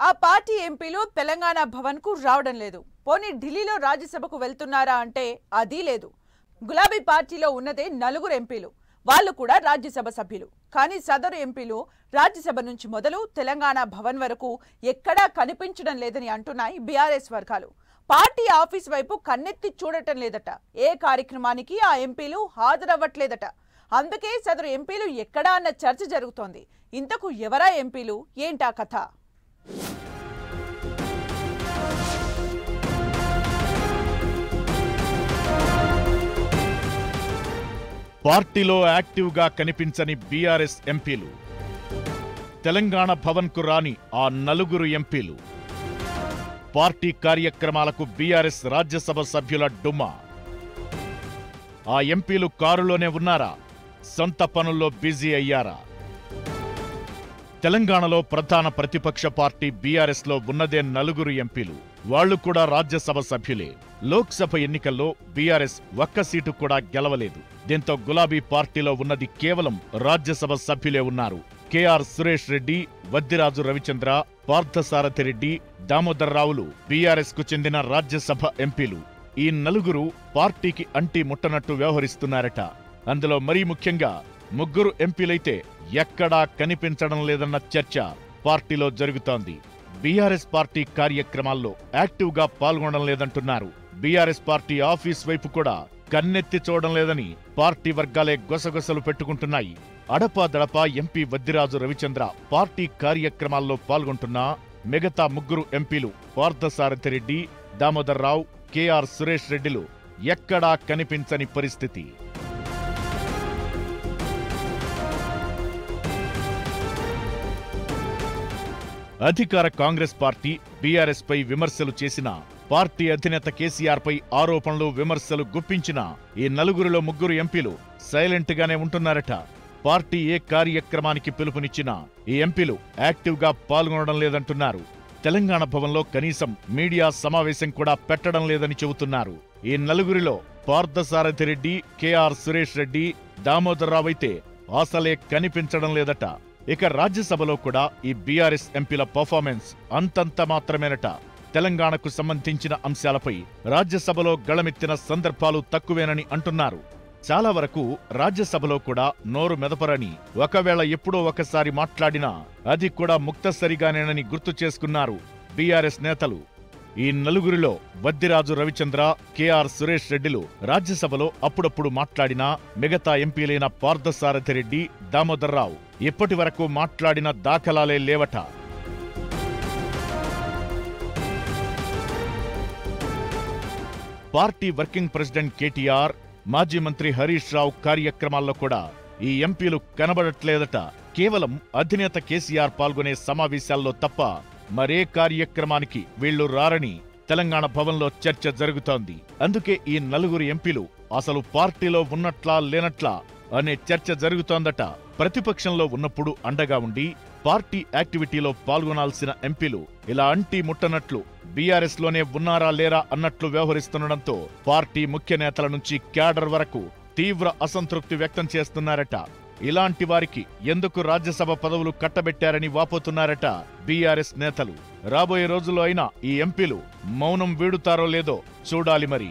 ఆ పార్టీ ఎంపీలు తెలంగాణ భవన్ కు రావడం లేదు. పోనీ ఢిల్లీలో రాజ్యసభకు వెళ్తున్నారా అంటే అది లేదు. గులాబీ పార్టీలో ఉన్నదే 4 ఎంపీలు, వాళ్ళు కూడా రాజ్యసభ సభ్యులు. కానీ సదరు ఎంపీలు రాజ్యసభ నుంచి మొదలు తెలంగాణ భవన్ వరకు ఎక్కడా కనిపించడం లేదని అంటున్నాయి బీఆర్ఎస్ వర్గాలు. పార్టీ ఆఫీస్ వైపు కన్నెత్తి చూడటం లేదట. ఏ కార్యక్రమానికి ఆ ఎంపీలు హాజరవ్వట్లేదట. అందుకే సదరు ఎంపీలు ఎక్కడా అన్న చర్చ జరుగుతోంది. ఇంతకు ఎవరా ఎంపీలు, ఏంటా కథ? పార్టీలో యాక్టివ్గా కనిపించని బీఆర్ఎస్ ఎంపీలు, తెలంగాణ భవన్కు రాని ఆ 4 ఎంపీలు, పార్టీ కార్యక్రమాలకు బీఆర్ఎస్ రాజ్యసభ సభ్యుల డుమ్మా. ఆ ఎంపీలు కారులోనే ఉన్నారా? సొంత పనుల్లో బిజీ అయ్యారా? తెలంగాణలో ప్రధాన ప్రతిపక్ష పార్టీ బీఆర్ఎస్ లో ఉన్నదే 4 ఎంపీలు. వాళ్లు కూడా రాజ్యసభ సభ్యులే. లోక్సభ ఎన్నికల్లో బీఆర్ఎస్ ఒక్క సీటు కూడా గెలవలేదు. దీంతో గులాబీ పార్టీలో ఉన్నది కేవలం రాజ్యసభ సభ్యులే ఉన్నారు. కేఆర్ సురేష్ రెడ్డి, వద్దిరాజు రవిచంద్ర, పార్థసారథి రెడ్డి, దామోదర్ రావులు బీఆర్ఎస్ కు చెందిన రాజ్యసభ ఎంపీలు. ఈ 4 పార్టీకి అంటి ముట్టనట్టు వ్యవహరిస్తున్నారట. అందులో మరీ ముఖ్యంగా 3 ఎంపీలైతే ఎక్కడా కనిపించడం లేదన్న చర్చ పార్టీలో జరుగుతోంది. బీఆర్ఎస్ పార్టీ కార్యక్రమాల్లో యాక్టివ్గా పాల్గొనడం లేదంటున్నారు. బీఆర్ఎస్ పార్టీ ఆఫీస్ వైపు కూడా కన్నెత్తి చూడడం లేదని పార్టీ వర్గాలే గొసగొసలు పెట్టుకుంటున్నాయి. అడపాదడపా ఎంపీ వద్దిరాజు రవిచంద్ర పార్టీ కార్యక్రమాల్లో పాల్గొంటున్నా మిగతా 3 ఎంపీలు పార్థసారథి రెడ్డి, దామోదర్ రావు, కేఆర్ సురేష్ రెడ్డిలు ఎక్కడా కనిపించని పరిస్థితి. అధికార కాంగ్రెస్ పార్టీ బీఆర్ఎస్ పై విమర్శలు చేసినా, పార్టీ అధినేత కేసీఆర్ పై ఆరోపణలు విమర్శలు గుప్పించిన ఈ 4లో 3 ఎంపీలు సైలెంట్ గానే ఉంటున్నారట. పార్టీ ఏ కార్యక్రమానికి పిలుపునిచ్చినా ఈ ఎంపీలు యాక్టివ్ గా పాల్గొనడం లేదంటున్నారు. తెలంగాణ భవన్లో కనీసం మీడియా సమావేశం కూడా పెట్టడం లేదని చెబుతున్నారు. ఈ 4లో పార్థసారథి రెడ్డి, కేఆర్ సురేష్ రెడ్డి, దామోదర్ రావు అయితే అసలే కనిపించడం లేదట. ఇక రాజ్యసభలో కూడా ఈ బీఆర్ఎస్ ఎంపీల పర్ఫార్మెన్స్ అంతంత మాత్రమేనట. తెలంగాణకు సంబంధించిన అంశాలపై రాజ్యసభలో గళమెత్తిన సందర్భాలు తక్కువేనని అంటున్నారు. చాలా వరకు రాజ్యసభలో కూడా నోరు మెదపరని, ఒకవేళ ఎప్పుడో ఒకసారి మాట్లాడినా అది కూడా ముక్తసరిగానేనని గుర్తు చేసుకున్నారు బీఆర్ఎస్ నేతలు. ఈ 4లో వద్దిరాజు రవిచంద్ర, కేఆర్ సురేష్ రెడ్డిలు రాజ్యసభలో అప్పుడప్పుడు మాట్లాడినా మిగతా ఎంపీలైన పార్థసారథి రెడ్డి, దామోదర్ రావు ఇప్పటి వరకు మాట్లాడిన దాఖలాలే లేవట. పార్టీ వర్కింగ్ ప్రెసిడెంట్ కేటీఆర్, మాజీ మంత్రి హరీష్ రావు కార్యక్రమాల్లో కూడా ఈ ఎంపీలు కనబడట్లేదట. కేవలం అధినేత కేసీఆర్ పాల్గొనే సమావేశాల్లో తప్ప మరే కార్యక్రమానికి వీళ్లు రారని తెలంగాణ భవన్లో చర్చ జరుగుతోంది. అందుకే ఈ 4 ఎంపీలు అసలు పార్టీలో ఉన్నట్లా లేనట్లా అనే చర్చ జరుగుతోందట. ప్రతిపక్షంలో ఉన్నప్పుడు అండగా ఉండి పార్టీ యాక్టివిటీలో పాల్గొనాల్సిన ఎంపీలు ఇలా అంటీ ముట్టనట్లు బీఆర్ఎస్ లోనే ఉన్నారా లేరా అన్నట్లు వ్యవహరిస్తుండటంతో పార్టీ ముఖ్య నేతల నుంచి క్యాడర్ వరకు తీవ్ర అసంతృప్తి వ్యక్తం చేస్తున్నారట. ఇలాంటి వారికి ఎందుకు రాజ్యసభ పదవులు కట్టబెట్టారని వాపోతున్నారట బీఆర్ఎస్ నేతలు. రాబోయే రోజుల్లో అయినా ఈ ఎంపీలు మౌనం వీడుతారో లేదో చూడాలి మరి.